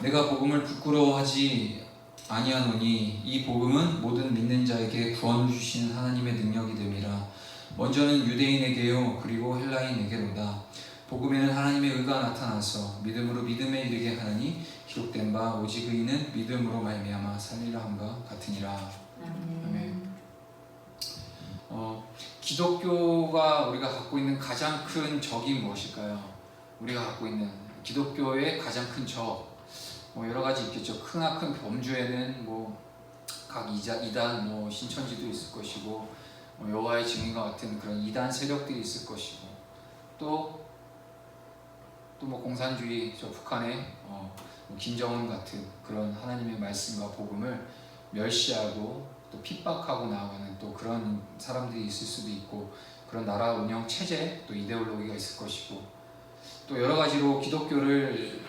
내가 복음을 부끄러워하지 아니하노니 이 복음은 모든 믿는 자에게 구원 주시는 하나님의 능력이 됨이라. 먼저는 유대인에게요 그리고 헬라인에게로다. 복음에는 하나님의 의가 나타나서 믿음으로 믿음에 이르게 하나니 기록된 바 오직 의인은 믿음으로 말미암아 살리라 함과 같으니라. 아멘. 기독교가 우리가 갖고 있는 가장 큰 적이 무엇일까요? 우리가 갖고 있는 기독교의 가장 큰 적, 여러 가지 있겠죠. 크나큰 범주에는 각 이단, 신천지도 있을 것이고, 여호와의 증인과 같은 그런 이단 세력들이 있을 것이고, 또 공산주의, 북한의 김정은 같은 그런 하나님의 말씀과 복음을 멸시하고 또 핍박하고 나아가는 또 그런 사람들이 있을 수도 있고, 그런 나라 운영 체제, 또 이데올로기가 있을 것이고, 또 여러 가지로 기독교를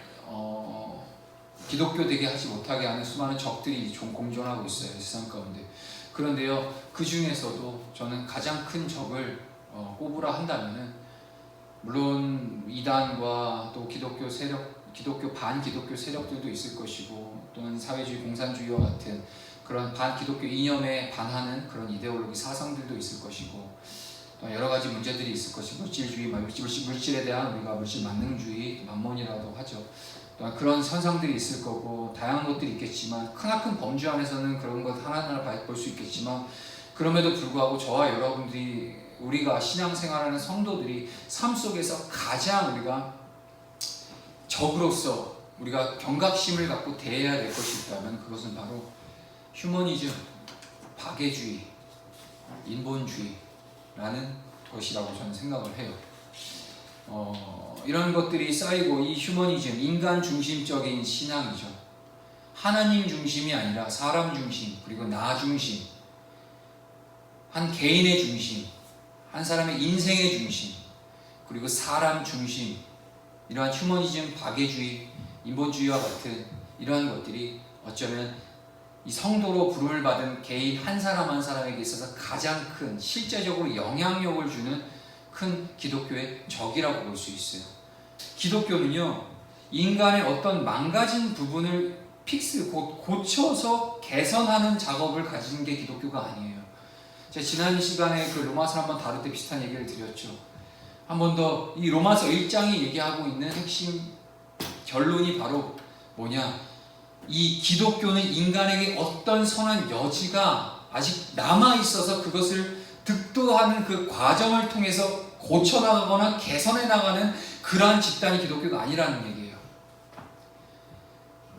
기독교 되게 하지 못하게 하는 수많은 적들이 공존하고 있어요, 세상 가운데. 그런데요, 그 중에서도 저는 가장 큰 적을 꼽으라 한다면은, 물론 이단과 또 기독교 세력, 반기독교 세력들도 있을 것이고, 또는 사회주의 공산주의와 같은 그런 반기독교 이념에 반하는 그런 이데올로기 사상들도 있을 것이고, 또 여러 가지 문제들이 있을 것이고, 물질주의, 물질에 대한 우리가 물질 만능주의, 만몬이라고 하죠. 또 그런 현상들이 있을 거고, 다양한 것들이 있겠지만, 크나큰 범주 안에서는 그런 것 하나하나 볼 수 있겠지만, 그럼에도 불구하고 저와 여러분들이, 우리가 신앙생활하는 성도들이 삶 속에서 가장 우리가 적으로서 우리가 경각심을 갖고 대해야 될 것이 있다면, 그것은 바로 휴머니즘, 박애주의, 인본주의라는 것이라고 저는 생각을 해요. 이런 것들이 쌓이고, 이 휴머니즘, 인간 중심적인 신앙이죠. 하나님 중심이 아니라 사람 중심, 그리고 나 중심, 한 개인의 중심, 한 사람의 인생의 중심, 그리고 사람 중심, 이러한 휴머니즘, 박애주의, 인본주의와 같은 이러한 것들이 어쩌면 이 성도로 부름을 받은 개인 한 사람 한 사람에게 있어서 가장 큰, 실제적으로 영향력을 주는 큰 기독교의 적이라고 볼 수 있어요. 기독교는요, 인간의 어떤 망가진 부분을 고쳐서 개선하는 작업을 가진 게 기독교가 아니에요. 제가 지난 시간에 그 로마서 한번 다룰 때 비슷한 얘기를 드렸죠. 한 번 더 이 로마서 1장이 얘기하고 있는 핵심 결론이 바로 뭐냐? 이 기독교는 인간에게 어떤 선한 여지가 아직 남아있어서 그것을 득도하는 그 과정을 통해서 고쳐나가거나 개선해 나가는 그러한 집단이 기독교가 아니라는 얘기예요.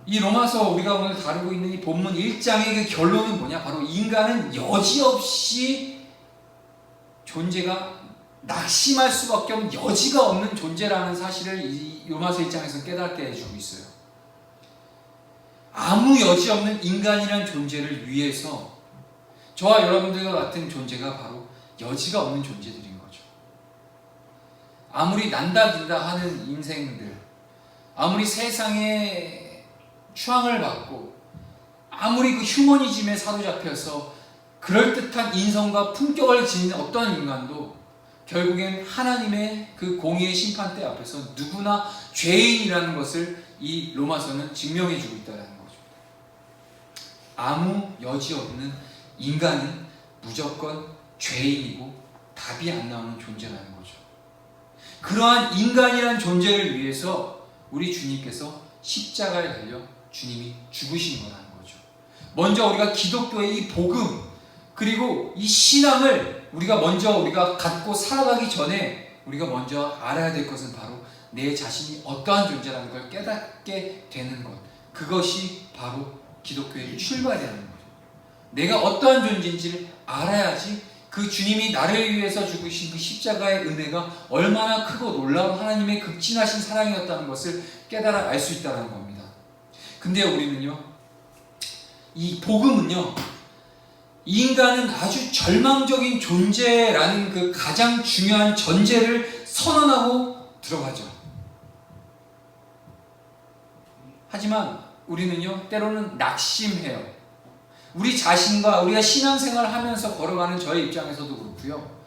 이 로마서 우리가 오늘 다루고 있는 이 본문 1장의 그 결론은 뭐냐? 바로 인간은 여지없이 존재가 낙심할 수밖에 없는 여지가 없는 존재라는 사실을 이 로마서 1장에서 깨닫게 해주고 있어요. 아무 여지 없는 인간이라는 존재를 위해서 저와 여러분들과 같은 존재가 바로 여지가 없는 존재들인 거죠. 아무리 난다긴다 하는 인생들, 아무리 세상에 추앙을 받고, 아무리 그 휴머니즘에 사로잡혀서 그럴듯한 인성과 품격을 지닌 어떠한 인간도 결국엔 하나님의 그 공의의 심판대 앞에서 누구나 죄인이라는 것을 이 로마서는 증명해주고 있다는 거죠. 아무 여지 없는 인간은 무조건 죄인이고 답이 안 나오는 존재라는 거죠. 그러한 인간이란 존재를 위해서 우리 주님께서 십자가에 달려 주님이 죽으신 거라는 거죠. 먼저 우리가 기독교의 이 복음, 그리고 이 신앙을 우리가 갖고 살아가기 전에 우리가 먼저 알아야 될 것은 바로 내 자신이 어떠한 존재라는 걸 깨닫게 되는 것. 그것이 바로 기독교의 출발이라는 거죠. 내가 어떠한 존재인지를 알아야지 그 주님이 나를 위해서 죽으신 그 십자가의 은혜가 얼마나 크고 놀라운 하나님의 극진하신 사랑이었다는 것을 깨달아 알 수 있다는 겁니다. 근데 우리는요, 이 복음은요, 인간은 아주 절망적인 존재라는 그 가장 중요한 전제를 선언하고 들어가죠. 하지만 우리는요, 때로는 낙심해요. 우리 자신과 우리가 신앙생활을 하면서 걸어가는 저의 입장에서도 그렇고요.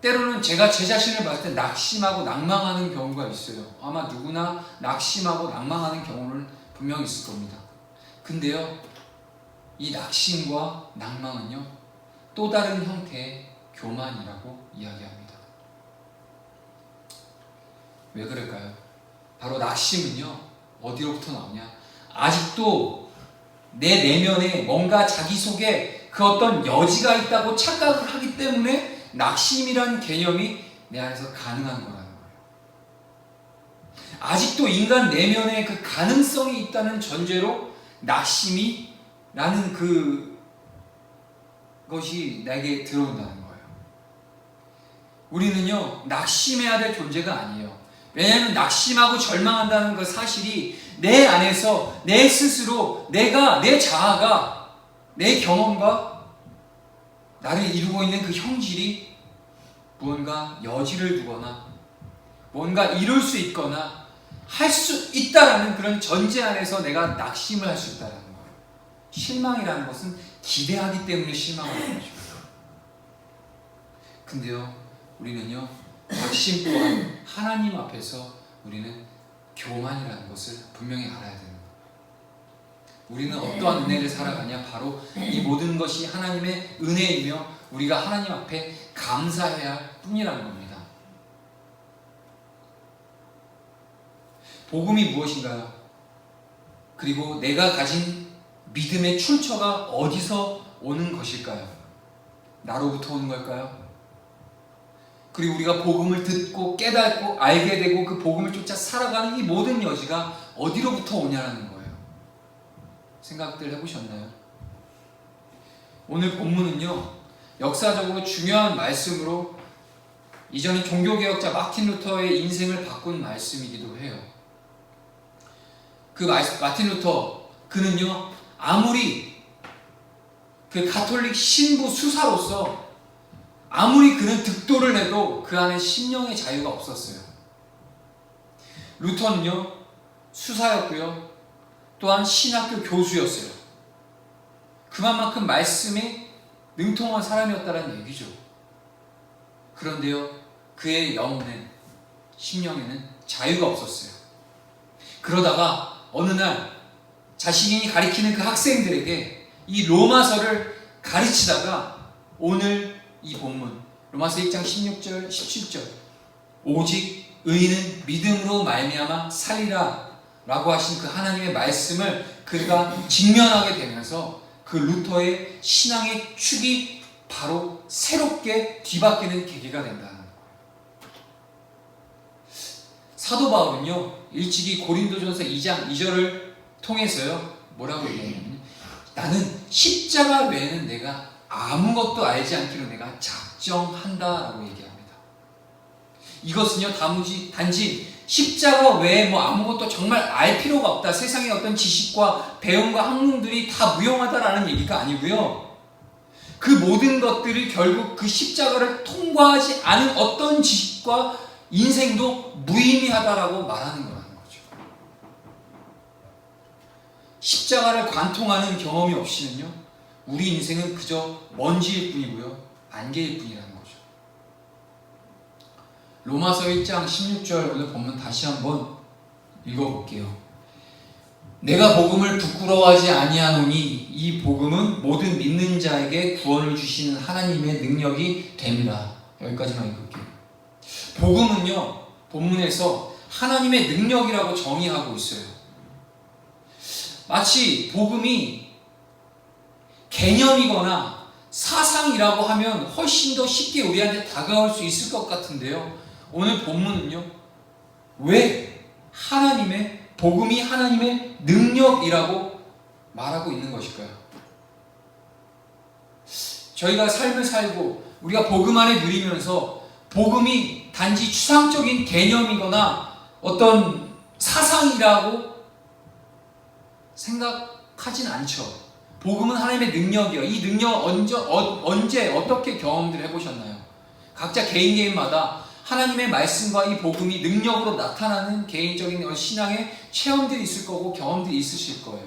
때로는 제가 제 자신을 봤을 때 낙심하고 낭망하는 경우가 있어요. 아마 누구나 낙심하고 낭망하는 경우를 분명히 있을 겁니다. 근데요, 이 낙심과 낭망은요, 또 다른 형태의 교만이라고 이야기합니다. 왜 그럴까요? 바로 낙심은요, 어디로부터 나오냐? 아직도 내 내면에 뭔가 자기 속에 그 어떤 여지가 있다고 착각을 하기 때문에 낙심이란 개념이 내 안에서 가능한 거라는 거예요. 아직도 인간 내면에 그 가능성이 있다는 전제로 낙심이라는 그것이 내게 들어온다는 거예요. 우리는요, 낙심해야 될 존재가 아니에요. 왜냐하면 낙심하고 절망한다는 그 사실이 내 안에서 내 스스로 내가, 내 자아가, 내 경험과 나를 이루고 있는 그 형질이 무언가 여지를 두거나 뭔가 이룰 수 있거나 할 수 있다라는 그런 전제 안에서 내가 낙심을 할 수 있다는 거예요. 실망이라는 것은 기대하기 때문에 실망하는 거죠. 근데요, 우리는요, 낙심 또한 하나님 앞에서 우리는 교만이라는 것을 분명히 알아야 되는 거예요. 우리는 어떠한 은혜를 살아가냐? 바로 이 모든 것이 하나님의 은혜이며 우리가 하나님 앞에 감사해야 할 뿐이라는 겁니다. 복음이 무엇인가요? 그리고 내가 가진 믿음의 출처가 어디서 오는 것일까요? 나로부터 오는 걸까요? 그리고 우리가 복음을 듣고 깨닫고 알게 되고 그 복음을 쫓아 살아가는 이 모든 여지가 어디로부터 오냐라는 거예요. 생각들 해보셨나요? 오늘 본문은요, 역사적으로 중요한 말씀으로 이전에 종교개혁자 마틴 루터의 인생을 바꾼 말씀이기도 해요. 그 마틴 루터, 그는요, 아무리 그 가톨릭 신부 수사로서 아무리 그는 득도를 내도 그 안에 심령의 자유가 없었어요. 루터는요, 수사였고요, 또한 신학교 교수였어요. 그만큼 말씀에 능통한 사람이었다는 얘기죠. 그런데요, 그의 영혼은, 심령에는 자유가 없었어요. 그러다가 어느 날 자신이 가리키는 그 학생들에게 이 로마서를 가르치다가 오늘 이 본문 로마서 1장 16절 17절 오직 의인은 믿음으로 말미암아 살리라 라고 하신 그 하나님의 말씀을 그가 직면하게 되면서 그 루터의 신앙의 축이 바로 새롭게 뒤바뀌는 계기가 된다는 거예요. 사도 바울은요, 일찍이 고린도전서 2장 2절을 통해서요, 뭐라고 얘기하냐면, 나는 십자가 외에는 내가 아무것도 알지 않기로 내가 작정한다라고 얘기합니다. 이것은요, 단지 십자가 외에 뭐 아무것도 정말 알 필요가 없다, 세상의 어떤 지식과 배움과 학문들이 다 무용하다라는 얘기가 아니고요, 그 모든 것들이 결국 그 십자가를 통과하지 않은 어떤 지식과 인생도 무의미하다라고 말하는 거라는 거죠. 십자가를 관통하는 경험이 없이는요, 우리 인생은 그저 먼지일 뿐이고요, 안개일 뿐이라는 거죠. 로마서 1장 16절 오늘 본문 다시 한번 읽어볼게요. 내가 복음을 부끄러워하지 아니하노니 이 복음은 모든 믿는 자에게 구원을 주시는 하나님의 능력이 됨이라. 여기까지만 읽을게요. 복음은요, 본문에서 하나님의 능력이라고 정의하고 있어요. 마치 복음이 개념이거나 사상이라고 하면 훨씬 더 쉽게 우리한테 다가올 수 있을 것 같은데요, 오늘 본문은요, 왜 복음이 하나님의 능력이라고 말하고 있는 것일까요? 저희가 삶을 살고 우리가 복음 안에 누리면서 복음이 단지 추상적인 개념이거나 어떤 사상이라고 생각하진 않죠. 복음은 하나님의 능력이에요. 이 능력 언제 어떻게 경험들 해보셨나요? 각자 개인마다 하나님의 말씀과 이 복음이 능력으로 나타나는 개인적인 신앙의 체험들이 있을 거고 경험들이 있으실 거예요.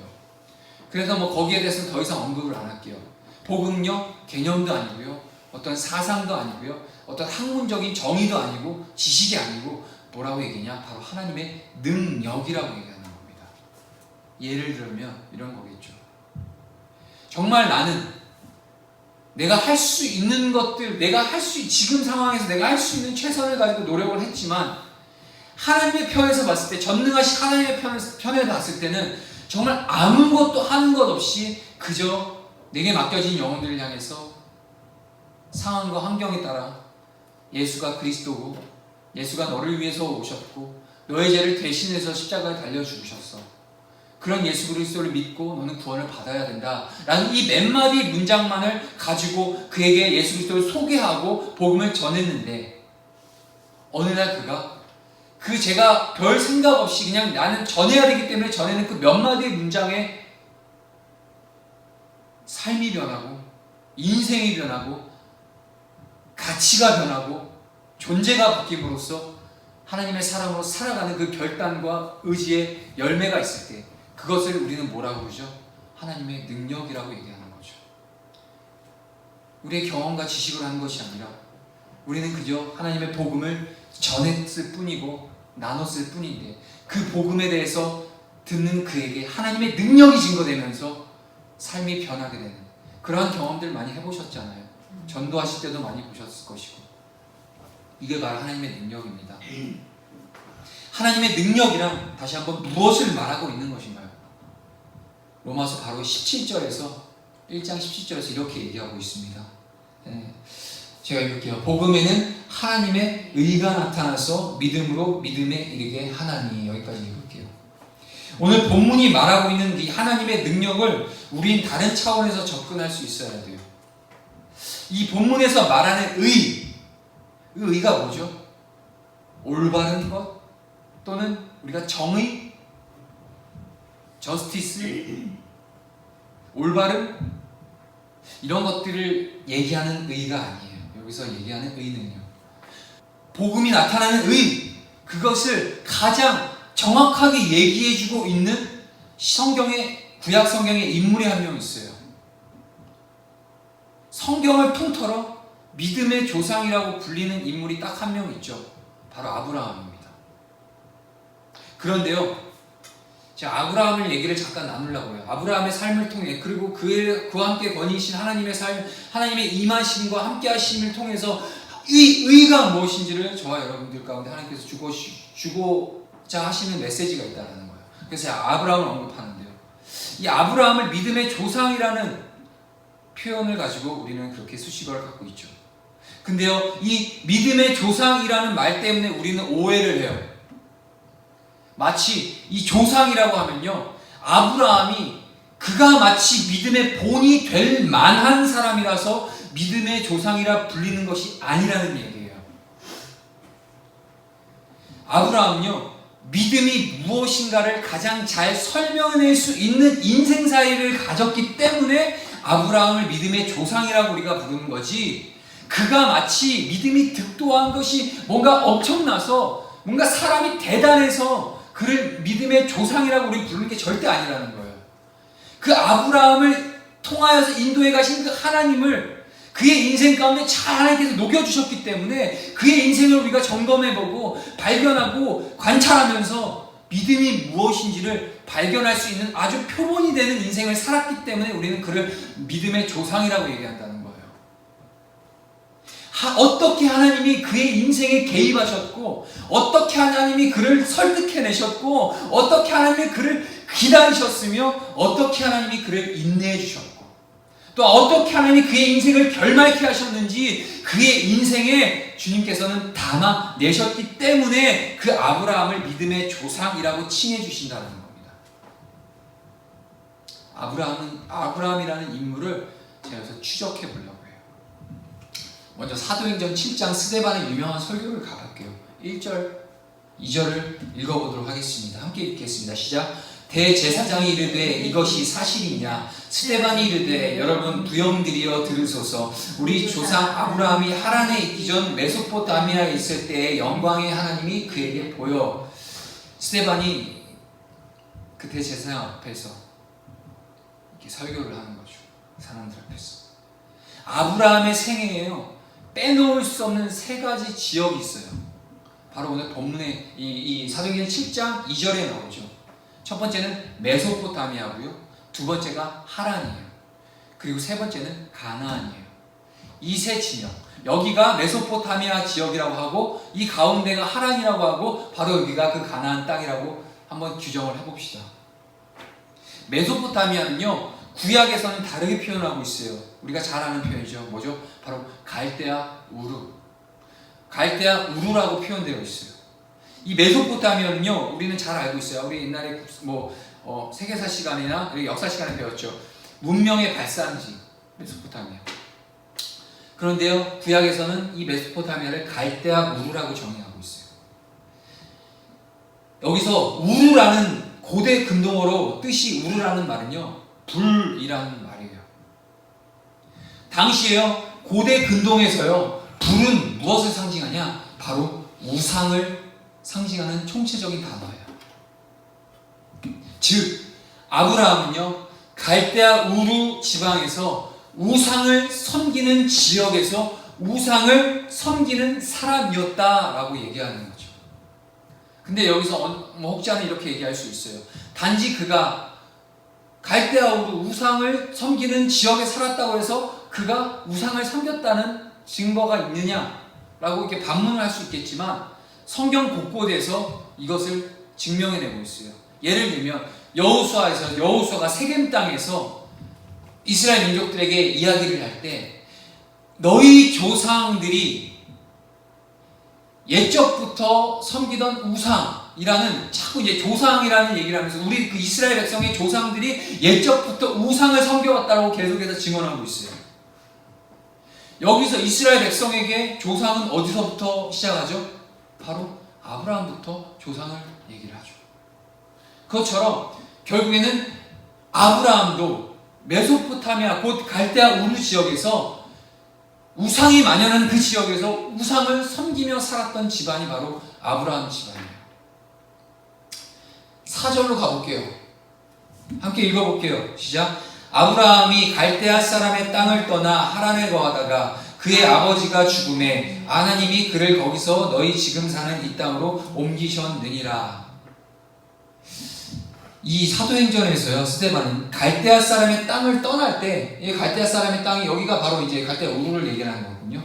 그래서 뭐 거기에 대해서는 더 이상 언급을 안 할게요. 복음은요, 개념도 아니고요, 어떤 사상도 아니고요, 어떤 학문적인 정의도 아니고 지식이 아니고 뭐라고 얘기냐? 바로 하나님의 능력이라고 얘기하는 겁니다. 예를 들면 이런 거겠죠. 정말 나는 내가 할 수 있는 것들, 지금 상황에서 내가 할 수 있는 최선을 가지고 노력을 했지만 하나님의 편에서 봤을 때, 전능하신 하나님의 편에 봤을 때는 정말 아무것도 하는 것 없이 그저 내게 맡겨진 영혼들을 향해서 상황과 환경에 따라 예수가 그리스도고, 예수가 너를 위해서 오셨고 너의 죄를 대신해서 십자가에 달려 죽으셨어. 그런 예수 그리스도를 믿고 너는 구원을 받아야 된다 라는 이 몇 마디 문장만을 가지고 그에게 예수 그리스도를 소개하고 복음을 전했는데, 어느 날 그가 제가 별 생각 없이 그냥 나는 전해야 되기 때문에 전해는 그 몇 마디의 문장에 삶이 변하고 인생이 변하고 가치가 변하고 존재가 바뀜으로써 하나님의 사랑으로 살아가는 그 결단과 의지의 열매가 있을 때, 그것을 우리는 뭐라고 부르죠? 하나님의 능력이라고 얘기하는 거죠. 우리의 경험과 지식으로 하는 것이 아니라 우리는 그저 하나님의 복음을 전했을 뿐이고 나눴을 뿐인데, 그 복음에 대해서 듣는 그에게 하나님의 능력이 증거되면서 삶이 변하게 되는 그러한 경험들 많이 해보셨잖아요. 전도하실 때도 많이 보셨을 것이고. 이게 바로 하나님의 능력입니다. 하나님의 능력이란 다시 한번 무엇을 말하고 있는 것인가요? 로마서 바로 17절에서 1장 17절에서 이렇게 얘기하고 있습니다. 제가 읽을게요. 복음에는 하나님의 의가 나타나서 믿음으로 믿음에 이르게 하나니. 여기까지 읽을게요. 오늘 본문이 말하고 있는 이 하나님의 능력을 우린 다른 차원에서 접근할 수 있어야 돼요. 이 본문에서 말하는 의가 뭐죠? 올바른 것 또는 우리가 정의, 저스티스, 올바름 이런 것들을 얘기하는 의가 아니에요. 여기서 얘기하는 의는요, 복음이 나타나는 의, 그것을 가장 정확하게 얘기해주고 있는 구약 성경의 인물이 한 명 있어요. 성경을 통틀어 믿음의 조상이라고 불리는 인물이 딱 한 명 있죠. 바로 아브라함입니다. 그런데요, 제가 아브라함을 얘기를 잠깐 나누려고 해요. 아브라함의 삶을 통해, 그리고 그와 함께 권위이신 하나님의 삶, 하나님의 임하심과 함께 하심을 통해서 의가 무엇인지를 저와 여러분들 가운데 하나님께서 주고자 하시는 메시지가 있다는 거예요. 그래서 제가 아브라함을 언급하는데요, 이 아브라함을 믿음의 조상이라는 표현을 가지고 우리는 그렇게 수식어를 갖고 있죠. 근데요, 이 믿음의 조상이라는 말 때문에 우리는 오해를 해요. 마치 이 조상이라고 하면요, 아브라함이 그가 마치 믿음의 본이 될 만한 사람이라서 믿음의 조상이라 불리는 것이 아니라는 얘기예요. 아브라함은요, 믿음이 무엇인가를 가장 잘 설명해낼 수 있는 인생사례를 가졌기 때문에 아브라함을 믿음의 조상이라고 우리가 부르는 거지, 그가 마치 믿음이 득도한 것이 뭔가 엄청나서 뭔가 사람이 대단해서 그를 믿음의 조상이라고 우리 부르는 게 절대 아니라는 거예요. 그 아브라함을 통하여서 인도해 가신 그 하나님을 그의 인생 가운데 잘 하나님께서 녹여주셨기 때문에 그의 인생을 우리가 점검해보고 발견하고 관찰하면서 믿음이 무엇인지를 발견할 수 있는 아주 표본이 되는 인생을 살았기 때문에 우리는 그를 믿음의 조상이라고 얘기한다는 거예요. 어떻게 하나님이 그의 인생에 개입하셨고, 어떻게 하나님이 그를 설득해내셨고, 어떻게 하나님이 그를 기다리셨으며, 어떻게 하나님이 그를 인내해 주셨고, 또 어떻게 하나님이 그의 인생을 결말케 하셨는지 그의 인생에 주님께서는 담아내셨기 때문에 그 아브라함을 믿음의 조상이라고 칭해 주신다는 겁니다. 아브라함이라는 인물을 제가 여기서 추적해 보려고 해요. 먼저 사도행전 7장 스데반의 유명한 설교를 가볼게요. 1절, 2절을 읽어보도록 하겠습니다. 함께 읽겠습니다. 시작. 대제사장이 이르되 이것이 사실이냐? 스데반이 이르되 여러분 부영들이여 들으소서. 우리 조상 아브라함이 하란에 있기 전 메소포타미아에 있을 때의 영광의 하나님이 그에게 보여. 스데반이 그 대제사장 앞에서 이렇게 설교를 하는 거죠. 사람들 앞에서. 아브라함의 생애에요, 빼놓을 수 없는 세 가지 지역이 있어요. 바로 오늘 본문에 이 사도행전 7장 2절에 나오죠. 첫 번째는 메소포타미아고요. 두 번째가 하란이에요. 그리고 세 번째는 가나안이에요. 이 세 지역. 여기가 메소포타미아 지역이라고 하고 이 가운데가 하란이라고 하고 바로 여기가 그 가나안 땅이라고 한번 규정을 해봅시다. 메소포타미아는요, 구약에서는 다르게 표현하고 있어요. 우리가 잘 아는 표현이죠. 뭐죠? 바로 갈대아 우르. 갈대아 우르라고 표현되어 있어요. 이 메소포타미아는요, 우리는 잘 알고 있어요. 우리 옛날에 세계사 시간이나 역사 시간에 배웠죠. 문명의 발산지 메소포타미아. 그런데요, 구약에서는 이 메소포타미아를 갈대아 우르라고 정의하고 있어요. 여기서 우르라는 고대 근동어로 뜻이 우르라는 말은요, 불이라는 말이에요. 당시에요, 고대 근동에서요, 불은 무엇을 상징하냐? 바로 우상을 상징하는 총체적인 단어예요. 즉, 아브라함은요, 갈대아 우르 지방에서 우상을 섬기는 지역에서 우상을 섬기는 사람이었다라고 얘기하는 거죠. 근데 여기서 혹자는 이렇게 얘기할 수 있어요. 단지 그가 갈대아 우르 우상을 섬기는 지역에 살았다고 해서 그가 우상을 섬겼다는 증거가 있느냐라고 이렇게 반문을 할 수 있겠지만 성경 곳곳에서 이것을 증명해내고 있어요. 예를 들면 여호수아가 세겜 땅에서 이스라엘 민족들에게 이야기를 할 때 너희 조상들이 옛적부터 섬기던 우상이라는, 자꾸 이제 조상이라는 얘기를 하면서 우리 그 이스라엘 백성의 조상들이 옛적부터 우상을 섬겨왔다고 계속해서 증언하고 있어요. 여기서 이스라엘 백성에게 조상은 어디서부터 시작하죠? 바로 아브라함부터 조상을 얘기를 하죠. 그것처럼 결국에는 아브라함도 메소포타미아 곧 갈대아 우르 지역에서 우상이 만연한 그 지역에서 우상을 섬기며 살았던 집안이 바로 아브라함 집안이에요. 4절로 가볼게요. 함께 읽어볼게요. 시작. 아브라함이 갈대아 사람의 땅을 떠나 하란에 거하다가 그의 아버지가 죽음에 하나님이 그를 거기서 너희 지금 사는 이 땅으로 옮기셨느니라. 이 사도행전에서요, 스데반은 갈대아 사람의 땅을 떠날 때, 이 갈대아 사람의 땅이 여기가 바로 이제 갈대아 우르를 얘기하는 거거든요.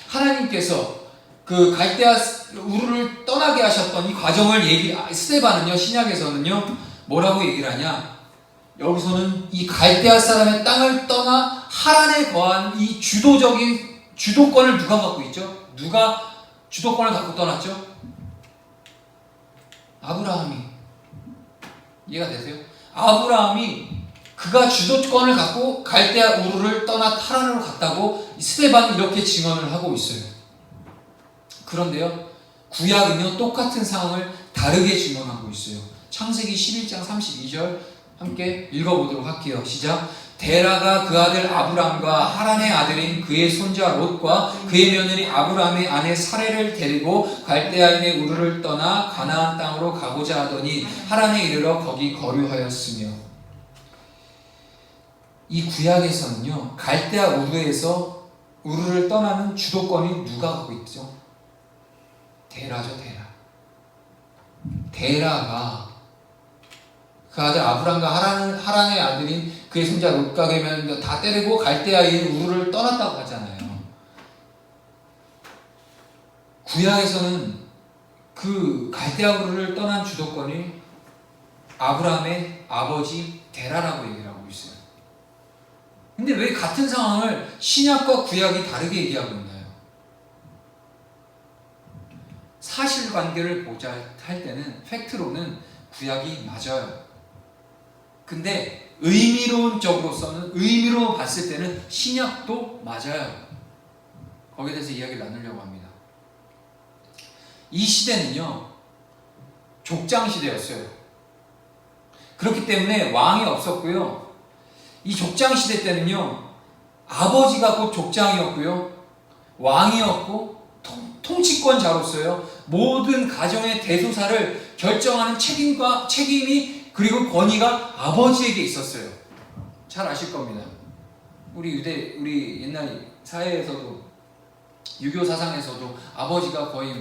하나님께서 그 갈대아 우르를 떠나게 하셨던 이 과정을 스데반은요, 신약에서는요, 뭐라고 얘기를 하냐? 여기서는 이 갈대아 사람의 땅을 떠나 하란에 거한 이 주도권을 누가 갖고 있죠? 누가 주도권을 갖고 떠났죠? 아브라함이. 이해가 되세요? 아브라함이 그가 주도권을 갖고 갈대아 우르를 떠나 하란으로 갔다고 스데반이 이렇게 증언을 하고 있어요. 그런데요, 구약은요, 똑같은 상황을 다르게 증언하고 있어요. 창세기 11장 32절 함께 읽어보도록 할게요. 시작. 데라가 그 아들 아브람과 하란의 아들인 그의 손자 롯과 그의 며느리 아브람의 아내 사레를 데리고 갈대아인의 우르를 떠나 가나안 땅으로 가고자 하더니 하란에 이르러 거기 거류하였으며. 이 구약에서는요, 갈대아 우르에서 우르를 떠나는 주도권이 누가 갖고 있죠? 데라죠, 데라. 데라가 그 아들 아브람과 하란의 아들인 그의 손자 롯과 그의 며느리 다 때리고 갈대아인 우르를 떠났다고 하잖아요. 구약에서는 그 갈대아 우르를 떠난 주도권이 아브람의 아버지 데라라고 얘기를 하고 있어요. 근데 왜 같은 상황을 신약과 구약이 다르게 얘기하고 있나요? 사실관계를 보자 할 때는 팩트로는 구약이 맞아요. 근데 의미로 봤을 때는 신약도 맞아요. 거기에 대해서 이야기를 나누려고 합니다. 이 시대는요, 족장 시대였어요. 그렇기 때문에 왕이 없었고요. 이 족장 시대 때는요, 아버지가 곧 족장이었고요, 왕이었고 통치권자로서요, 모든 가정의 대소사를 결정하는 책임이 그리고 권위가 아버지에게 있었어요. 잘 아실 겁니다. 우리 옛날 사회에서도, 유교 사상에서도 아버지가 거의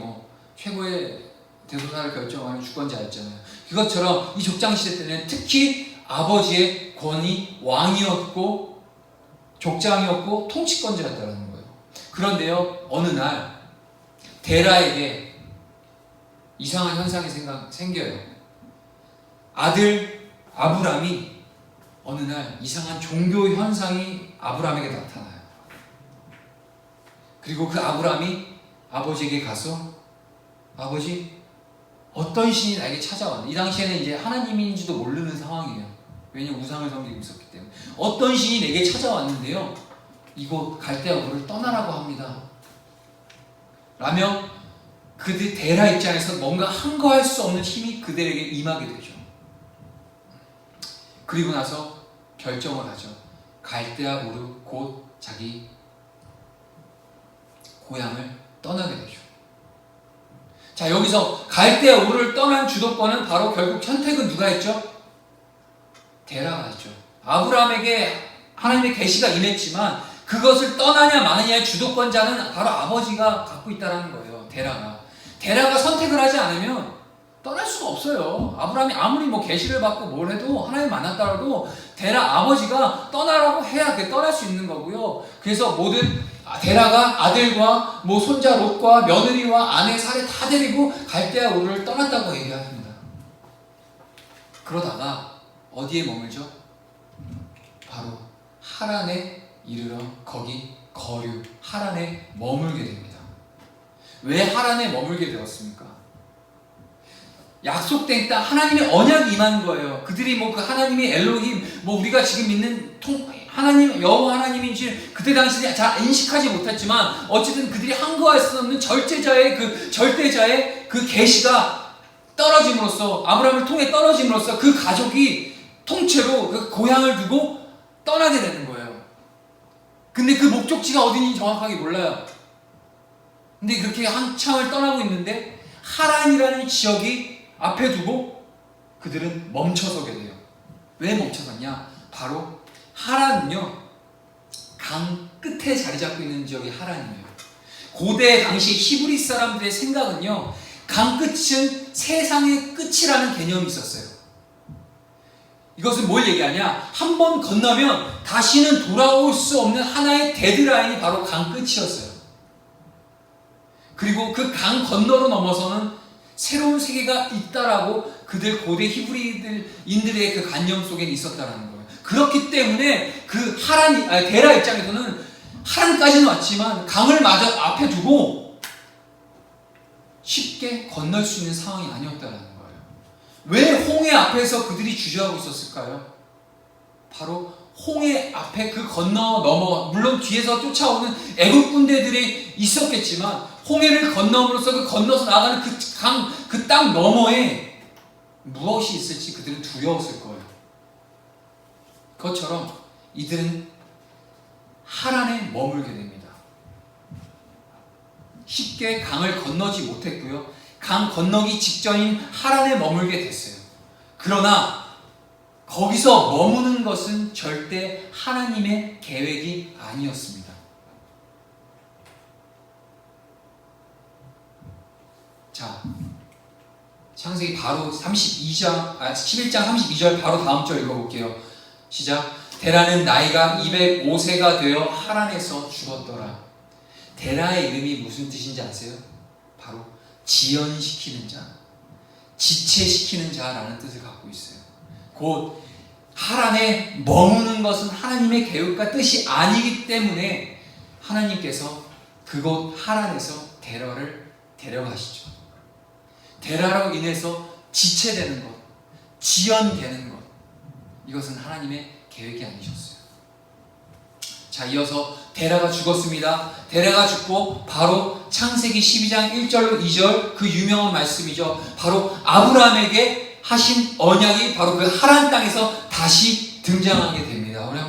최고의 대소사를 결정하는 주권자였잖아요. 그것처럼 이 족장시대 때는 특히 아버지의 권위, 왕이었고 족장이었고 통치권자였다는 거예요. 그런데요, 어느 날 데라에게 이상한 현상이 생겨요. 아들 아브람이 어느 날 이상한 종교 현상이 아브람에게 나타나요. 그리고 그 아브람이 아버지에게 가서 아버지, 어떤 신이 나에게 찾아왔는데, 이 당시에는 이제 하나님인지도 모르는 상황이에요. 왜냐면 우상을 섬기고 있었기 때문에. 어떤 신이 내게 찾아왔는데요, 이곳 갈대아 우를 떠나라고 합니다. 라며 그들 데라 입장에서 뭔가 항거할 수 없는 힘이 그들에게 임하게 되죠. 그리고 나서 결정을 하죠. 갈대아 우르, 곧 자기 고향을 떠나게 되죠. 자, 여기서 갈대아 우르를 떠난 주도권은 바로 결국 선택은 누가 했죠? 데라가 했죠. 아브라함에게 하나님의 계시가 임했지만 그것을 떠나냐 마느냐의 주도권자는 바로 아버지가 갖고 있다는 거예요. 데라가 선택을 하지 않으면 떠날 수가 없어요. 아브라함이 아무리 뭐 계시를 받고 뭘 해도 하나님 만났다라도 데라 아버지가 떠나라고 해야 떠날 수 있는 거고요. 그래서 모든 데라가 아들과 뭐 손자 롯과 며느리와 아내 사례 다 데리고 갈대아 우르를 떠났다고 얘기합니다. 그러다가 어디에 머물죠? 바로 하란에 이르러 거기 거류 하란에 머물게 됩니다. 왜 하란에 머물게 되었습니까? 약속된 땅, 하나님의 언약이 임한 거예요. 그들이 뭐 그 하나님의 엘로힘, 뭐 우리가 지금 믿는 하나님, 여호와 하나님인지 그때 당시에 잘 인식하지 못했지만 어쨌든 그들이 항거할 수 없는 절대자의 그 계시가 떨어짐으로써, 아브라함을 통해 떨어짐으로써 그 가족이 통째로 그 고향을 두고 떠나게 되는 거예요. 근데 그 목적지가 어딘지 정확하게 몰라요. 근데 그렇게 한참을 떠나고 있는데 하란이라는 지역이 앞에 두고 그들은 멈춰서게 돼요. 왜 멈춰섰냐? 바로 하란은요, 강 끝에 자리 잡고 있는 지역이 하란이에요. 고대 당시 히브리 사람들의 생각은요, 강 끝은 세상의 끝이라는 개념이 있었어요. 이것은 뭘 얘기하냐? 한 번 건너면 다시는 돌아올 수 없는 하나의 데드라인이 바로 강 끝이었어요. 그리고 그 강 건너로 넘어서는 새로운 세계가 있다라고 그들 고대 히브리인들의 그 관념 속에 있었다라는 거예요. 그렇기 때문에 그 데라 입장에서는 하란까지는 왔지만 강을 마저 앞에 두고 쉽게 건널 수 있는 상황이 아니었다라는 거예요. 왜 홍해 앞에서 그들이 주저하고 있었을까요? 바로 홍해 앞에 그 넘어, 물론 뒤에서 쫓아오는 애국 군대들이 있었겠지만 홍해를 건너므로써 그 건너서 나가는 그 땅 너머에 무엇이 있을지 그들은 두려웠을 거예요. 그것처럼 이들은 하란에 머물게 됩니다. 쉽게 강을 건너지 못했고요. 강 건너기 직전인 하란에 머물게 됐어요. 그러나 거기서 머무는 것은 절대 하나님의 계획이 아니었습니다. 자, 창세기 바로 11장 32절 바로 다음 절 읽어볼게요. 시작. 데라는 나이가 205세가 되어 하란에서 죽었더라. 데라의 이름이 무슨 뜻인지 아세요? 바로 지연시키는 자, 지체시키는 자라는 뜻을 갖고 있어요. 곧 하란에 머무는 것은 하나님의 계획과 뜻이 아니기 때문에 하나님께서 그곳 하란에서 데라를 데려가시죠. 데라로 인해서 지체되는 것, 지연되는 것, 이것은 하나님의 계획이 아니셨어요. 자, 이어서 데라가 죽었습니다. 데라가 죽고 바로 창세기 12장 1절로 2절 그 유명한 말씀이죠. 바로 아브라함에게 하신 언약이 바로 그 하란 땅에서 다시 등장하게 됩니다. 우리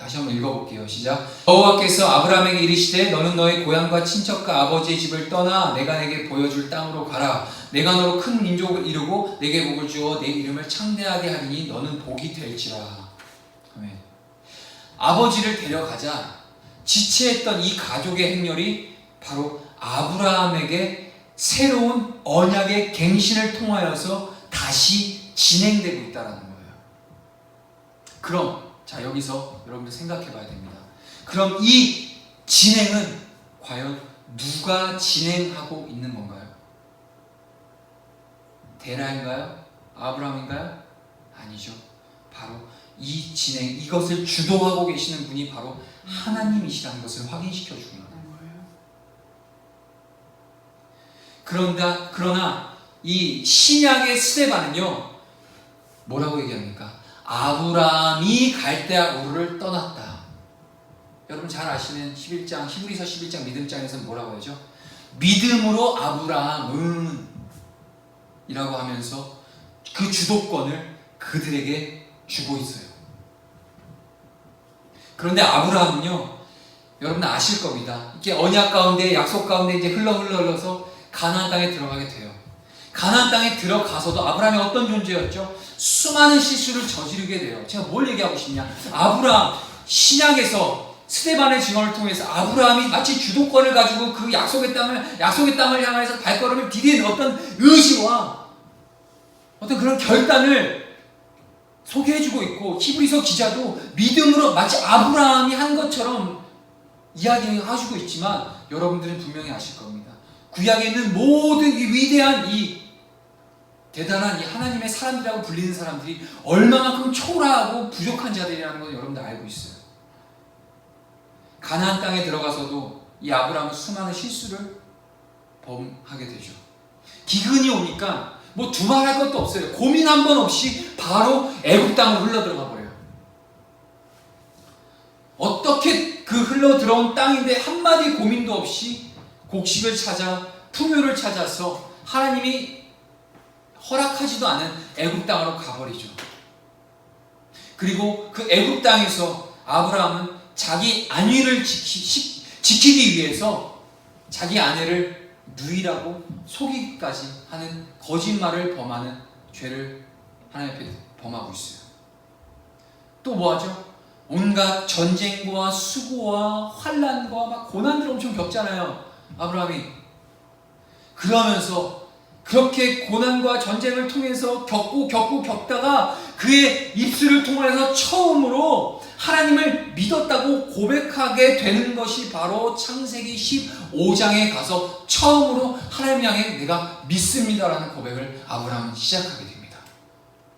다시 한번 읽어볼게요. 시작. 여호와께서 아브라함에게 이르시되 너는 너의 고향과 친척과 아버지의 집을 떠나 내가 내게 보여줄 땅으로 가라. 내가 너로 큰 민족을 이루고 내게 복을 주어 내 이름을 창대하게 하리니 너는 복이 될지라. 아멘. 아버지를 데려가자 지체했던 이 가족의 행렬이 바로 아브라함에게 새로운 언약의 갱신을 통하여서 다시 진행되고 있다는 거예요. 그럼 자, 여기서 여러분들 생각해 봐야 됩니다. 그럼 이 진행은 과연 누가 진행하고 있는 건가요? 데라인가요? 아브라함인가요? 아니죠. 바로 이 진행, 이것을 주도하고 계시는 분이 바로 하나님이시라는 것을 확인시켜 주는 거예요. 그러나 이 신약의 스데반은요, 뭐라고 얘기합니까? 아브라함이 갈대아 우르를 떠났다. 여러분 잘 아시는 11장, 히브리서 11장 믿음장에서는 뭐라고 하죠? 믿음으로 아브라함은 이라고 하면서 그 주도권을 그들에게 주고 있어요. 그런데 아브라함은요, 여러분 아실 겁니다. 이게 언약 가운데, 약속 가운데 이제 흘러서 가나안 땅에 들어가게 돼요. 가나안 땅에 들어가서도 아브라함이 어떤 존재였죠? 수많은 실수를 저지르게 돼요. 제가 뭘 얘기하고 싶냐? 아브라함, 신약에서 스데반의 증언을 통해서 아브라함이 마치 주도권을 가지고 그 약속의 땅을 향해서 발걸음을 디딘 어떤 의지와 어떤 그런 결단을 소개해주고 있고, 히브리서 기자도 믿음으로 마치 아브라함이 한 것처럼 이야기해주고 있지만, 여러분들은 분명히 아실 겁니다. 구약에 있는 모든 이 위대한 이 대단한 이 하나님의 사람들이라고 불리는 사람들이 얼마만큼 초라하고 부족한 자들이라는 걸 여러분들 알고 있어요. 가나안 땅에 들어가서도 이 아브라함은 수많은 실수를 범하게 되죠. 기근이 오니까 뭐 두말할 것도 없어요. 고민 한 번 없이 바로 애굽 땅으로 흘러 들어가 버려요. 어떻게 그 흘러 들어온 땅인데 한마디 고민도 없이 곡식을 찾아 풍요를 찾아서 하나님이 허락하지도 않은 애굽 땅으로 가버리죠. 그리고 그 애굽 땅에서 아브라함은 자기 안위를 지키기 위해서 자기 아내를 누이라고 속이기까지 하는 거짓말을 범하는 죄를 하나님 앞에 범하고 있어요. 또 뭐하죠? 온갖 전쟁과 수고와 환난과 막 고난들을 엄청 겪잖아요, 아브라함이. 그러면서 그렇게 고난과 전쟁을 통해서 겪다가 그의 입술을 통해서 처음으로 하나님을 믿었다고 고백하게 되는 것이 바로 창세기 15장에 가서 처음으로 하나님 향해 내가 믿습니다라는 고백을 아브라함은 시작하게 됩니다.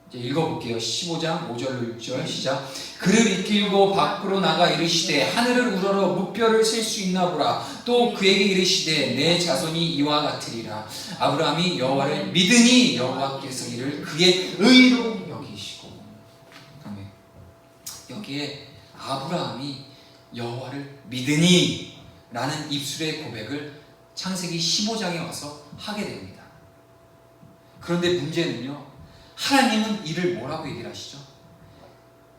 이제 읽어볼게요. 15장 5절로 6절 시작. 그를 이끌고 밖으로 나가 이르시되 하늘을 우러러 무뼈를 셀 수 있나 보라. 또 그에게 이르시되 내 자손이 이와 같으리라. 아브라함이 여호와를 믿으니 여호와께서 이를 그의 의로 여기시고. 아멘. 여기에 아브라함이 여호와를 믿으니 라는 입술의 고백을 창세기 15장에 와서 하게 됩니다. 그런데 문제는요, 하나님은 이를 뭐라고 얘기를 하시죠?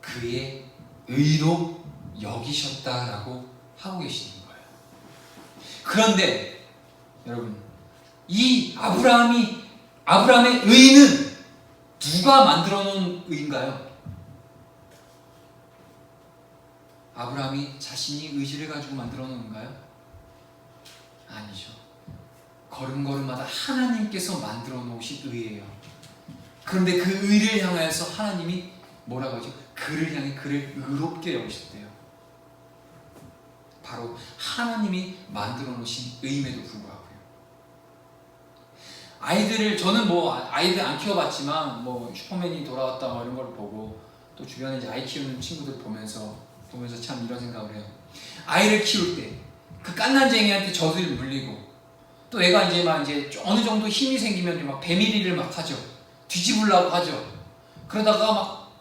그의 의로 여기셨다라고 하고 계시는 거예요. 그런데 여러분, 이 아브라함의 의는 누가 만들어 놓은 의인가요? 아브라함이 자신이 의지를 가지고 만들어 놓은가요? 아니죠. 걸음걸음마다 하나님께서 만들어 놓으신 의예요. 그런데 그 의를 향하여서 하나님이 뭐라고 하죠? 그를 향해 그를 의롭게 여기셨대요. 바로 하나님이 만들어 놓으신 의임에도 불구하고요. 저는 뭐 아이들 안 키워봤지만 뭐 슈퍼맨이 돌아왔다 뭐 이런 걸 보고, 또 주변에 이제 아이 키우는 친구들 보면서 참 이런 생각을 해요. 아이를 키울 때 그 깐난쟁이한테 젖을 물리고, 또 애가 이제 어느 정도 힘이 생기면 막 배밀이를 막 하죠. 뒤집으려고 하죠. 그러다가 막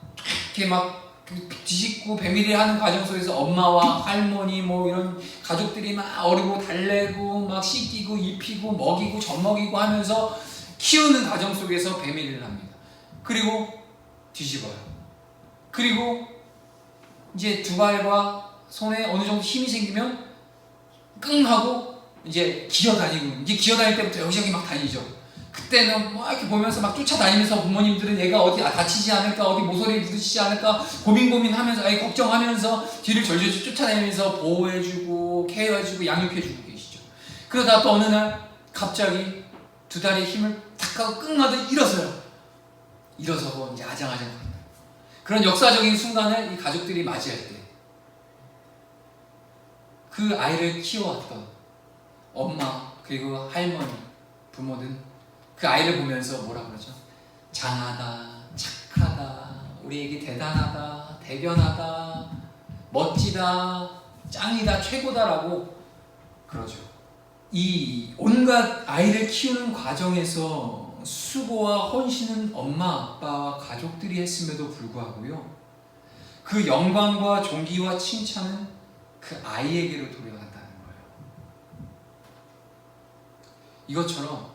이렇게 막 뒤집고 배밀이 하는 과정 속에서 엄마와 할머니 뭐 이런 가족들이 막 어리고 달래고 막 씻기고 입히고 먹이고 젖먹이고 하면서 키우는 과정 속에서 배밀이를 합니다. 그리고 뒤집어요. 그리고 이제 두 발과 손에 어느 정도 힘이 생기면 끙 하고 이제 기어다닐 때부터 여기저기 막 다니죠. 그때는 막 이렇게 보면서 막 쫓아다니면서 부모님들은 얘가 어디 다치지 않을까, 어디 모서리에 부딪히지 않을까 고민하면서, 걱정하면서 뒤를 절절히 쫓아다니면서 보호해주고 케어해주고 양육해주고 계시죠. 그러다 또 어느 날 갑자기 두 다리에 힘을 탁 하고 끙 하더 일어서요. 일어서고 이제 아장아장 거린다. 그런 역사적인 순간을 이 가족들이 맞이할 때 그 아이를 키워왔던 엄마 그리고 할머니 부모는 그 아이를 보면서 뭐라 그러죠? 장하다, 착하다, 우리에게 대단하다, 대견하다, 멋지다, 짱이다, 최고다라고 그러죠. 이 온갖 아이를 키우는 과정에서 수고와 헌신은 엄마, 아빠와 가족들이 했음에도 불구하고요, 그 영광과 존귀와 칭찬은 그 아이에게로 돌아간다는 거예요. 이것처럼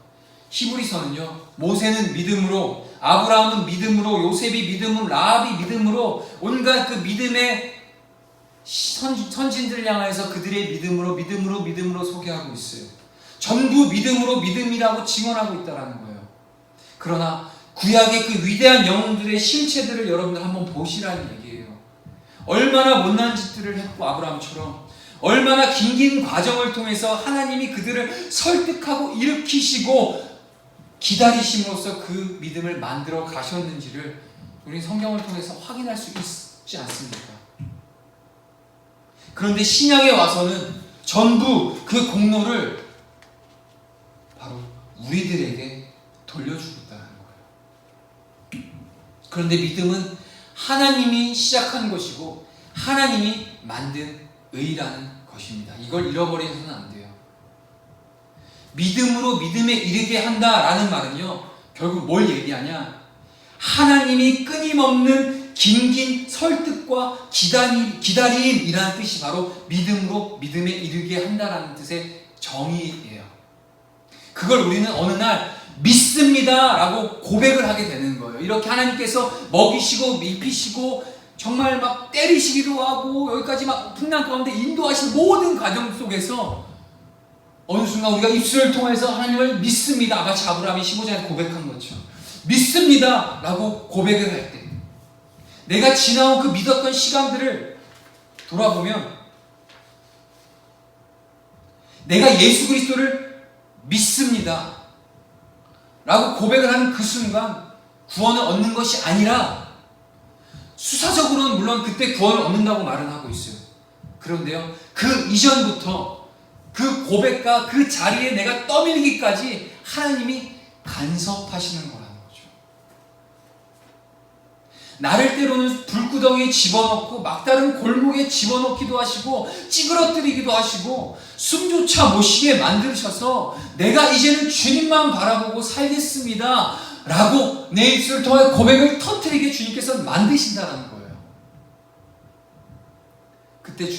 히브리서는요, 모세는 믿음으로, 아브라함은 믿음으로, 요셉이 믿음으로, 라합이 믿음으로, 온갖 그 믿음의 선진들을 향해서 그들의 믿음으로 소개하고 있어요. 전부 믿음이라고 증언하고 있다는 거예요. 그러나 구약의 그 위대한 영웅들의 실체들을 여러분들 한번 보시라는 얘기예요. 얼마나 못난 짓들을 했고, 아브라함처럼 얼마나 긴 과정을 통해서 하나님이 그들을 설득하고 일으키시고 기다리심으로써 그 믿음을 만들어 가셨는지를 우리 성경을 통해서 확인할 수 있지 않습니까? 그런데 신약에 와서는 전부 그 공로를 바로 우리들에게 돌려주고 있다는 거예요. 그런데 믿음은 하나님이 시작한 것이고 하나님이 만든 의라는 것입니다. 이걸 잃어버려서는 안 돼요. 믿음으로 믿음에 이르게 한다라는 말은요, 결국 뭘 얘기하냐? 하나님이 끊임없는 긴 설득과 기다림이라는 뜻이 바로 믿음으로 믿음에 이르게 한다라는 뜻의 정의예요. 그걸 우리는 어느 날 믿습니다 라고 고백을 하게 되는 거예요. 이렇게 하나님께서 먹이시고 입히시고 정말 막 때리시기도 하고 여기까지 막 풍랑 가운데 인도하신 모든 과정 속에서 어느 순간 우리가 입술을 통해서 하나님을 믿습니다. 마치 아브라함이 15장에 고백한 것처럼 믿습니다 라고 고백을 할 때, 내가 지나온 그 믿었던 시간들을 돌아보면 내가 예수 그리스도를 믿습니다 라고 고백을 하는 그 순간 구원을 얻는 것이 아니라, 수사적으로는 물론 그때 구원을 얻는다고 말은 하고 있어요. 그런데요, 그 이전부터 그 고백과 그 자리에 내가 떠밀기까지 하나님이 간섭하시는 거라는 거죠. 나를 때로는 불구덩이에 집어넣고 막다른 골목에 집어넣기도 하시고 찌그러뜨리기도 하시고 숨조차 못 쉬게 만드셔서 내가 이제는 주님만 바라보고 살겠습니다 라고 내 입술을 통해 고백을 터뜨리게 주님께서 만드신다는 거예요. 그때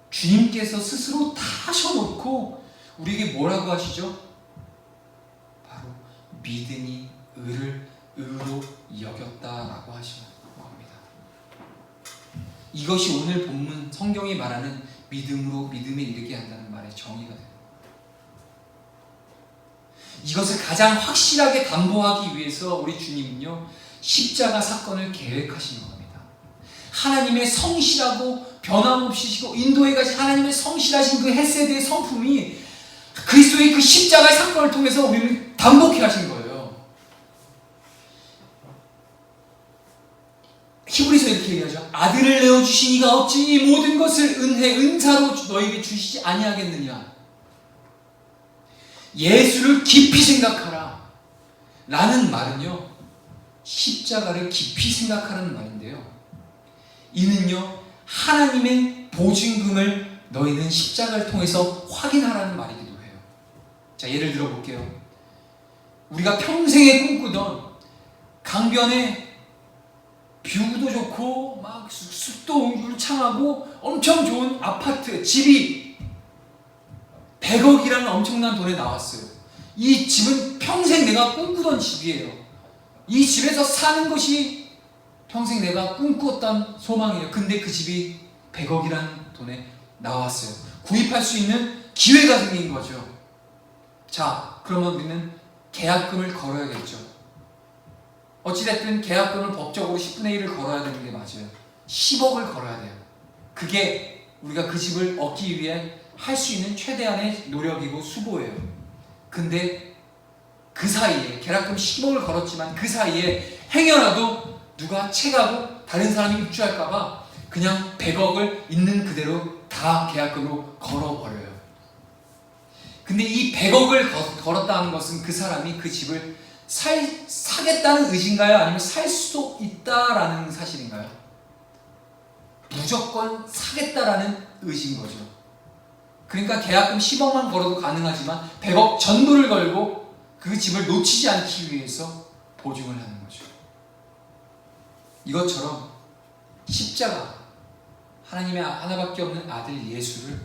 주님께서 스스로 다 하셔놓고 우리에게 뭐라고 하시죠? 바로 믿음이 의로 여겼다라고 하시는 겁니다. 이것이 오늘 본문 성경이 말하는 믿음으로 믿음에 이르게 한다는 말의 정의가 됩니다. 이것을 가장 확실하게 담보하기 위해서 우리 주님은요, 십자가 사건을 계획하시는 겁니다. 하나님의 성실하고 변함없이시고 인도에 가신 하나님의 성실하신 그 헤세드의 성품이 그리스도의 그 십자가의 사건을 통해서 우리를 담복해 하신 거예요. 히브리서 이렇게 얘기하죠. 아들을 내어주신 이가 어찌 이 모든 것을 은사로 너에게 주시지 아니하겠느냐. 예수를 깊이 생각하라 라는 말은요, 십자가를 깊이 생각하라는 말인데요, 이는요 하나님의 보증금을 너희는 십자가를 통해서 확인하라는 말이기도 해요. 자, 예를 들어 볼게요. 우리가 평생에 꿈꾸던 강변에 뷰도 좋고 막 숲도 울창하고 엄청 좋은 아파트, 집이 100억이라는 엄청난 돈에 나왔어요. 이 집은 평생 내가 꿈꾸던 집이에요. 이 집에서 사는 것이 평생 내가 꿈꾸었던 소망이에요. 근데 그 집이 100억이라는 돈에 나왔어요. 구입할 수 있는 기회가 생긴 거죠. 자, 그러면 우리는 계약금을 걸어야겠죠. 어찌됐든 계약금을 법적으로 10분의 1을 걸어야 되는 게 맞아요. 10억을 걸어야 돼요. 그게 우리가 그 집을 얻기 위해 할 수 있는 최대한의 노력이고 수고예요. 근데 그 사이에 계략금 10억을 걸었지만 그 사이에 행여라도 누가 채가고 다른 사람이 입주할까봐 그냥 100억을 있는 그대로 다 계약금으로 걸어버려요. 근데 이 100억을 걸었다는 것은 그 사람이 그 집을 사겠다는 의지인가요? 아니면 살 수도 있다라는 사실인가요? 무조건 사겠다라는 의지인 거죠. 그러니까 계약금 10억만 걸어도 가능하지만 100억 전부를 걸고 그 집을 놓치지 않기 위해서 보증을 하는 거죠. 이것처럼 십자가, 하나님의 하나밖에 없는 아들 예수를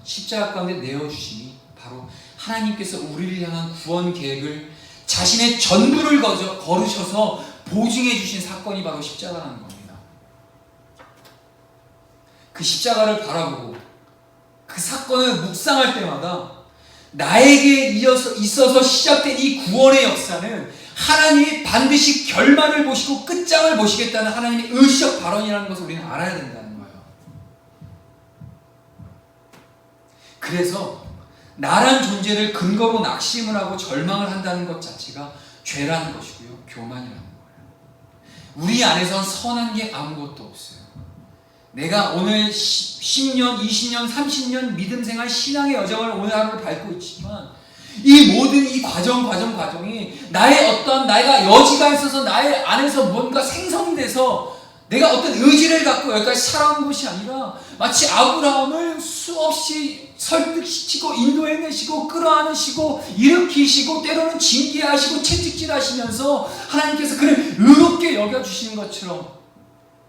십자가 가운데 내어주심이 바로 하나님께서 우리를 향한 구원 계획을 자신의 전부를 거르셔서 보증해 주신 사건이 바로 십자가라는 겁니다. 그 십자가를 바라보고 그 사건을 묵상할 때마다 나에게 있어서 시작된 이 구원의 역사는 하나님이 반드시 결말을 보시고 끝장을 보시겠다는 하나님의 의지적 발언이라는 것을 우리는 알아야 된다는 거예요. 그래서 나란 존재를 근거로 낙심을 하고 절망을 한다는 것 자체가 죄라는 것이고요, 교만이라는 거예요. 우리 안에선 선한 게 아무것도 없어요. 내가 오늘 10년, 20년, 30년 믿음 생활 신앙의 여정을 오늘 하루를 밟고 있지만 이 모든 이 과정이 나의 어떤 내가 여지가 있어서 나의 안에서 뭔가 생성이 돼서 내가 어떤 의지를 갖고 여기까지 살아온 것이 아니라 마치 아브라함을 수없이 설득시키고 인도해내시고 끌어안으시고 일으키시고 때로는 징계하시고 채찍질하시면서 하나님께서 그를 의롭게 여겨주시는 것처럼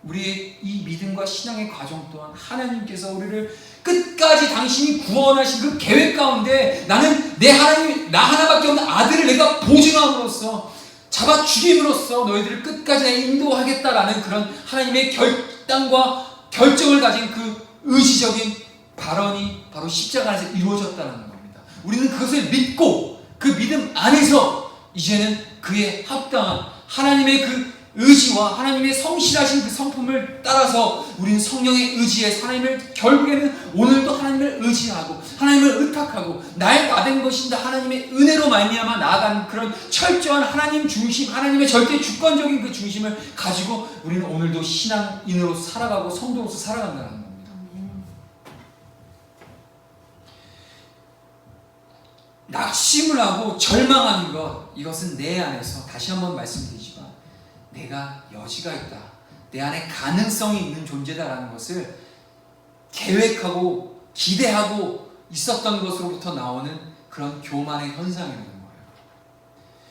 우리의 이 믿음과 신앙의 과정 또한 하나님께서 우리를 끝까지 당신이 구원하신 그 계획 가운데 나는 내 하나님, 나 하나밖에 없는 아들을 내가 보증함으로써 잡아 죽임으로써 너희들을 끝까지 내가 인도하겠다라는 그런 하나님의 결단과 결정을 가진 그 의지적인 발언이 바로 십자가 안에서 이루어졌다는 겁니다. 우리는 그것을 믿고 그 믿음 안에서 이제는 그에 합당한 하나님의 그 의지와 하나님의 성실하신 그 성품을 따라서 우리는 성령의 의지에 하나님을 결국에는 오늘도 하나님을 의지하고 하나님을 의탁하고 나의 나된 것인다 하나님의 은혜로 말미암아 나아가는 그런 철저한 하나님 중심, 하나님의 절대 주권적인 그 중심을 가지고 우리는 오늘도 신앙인으로 살아가고 성도로서 살아간다는 겁니다. 낙심을 하고 절망하는 것, 이것은 내 안에서 다시 한번 말씀드리지만 내가 여지가 있다, 내 안에 가능성이 있는 존재다라는 것을 계획하고 기대하고 있었던 것으로부터 나오는 그런 교만의 현상이라는 거예요.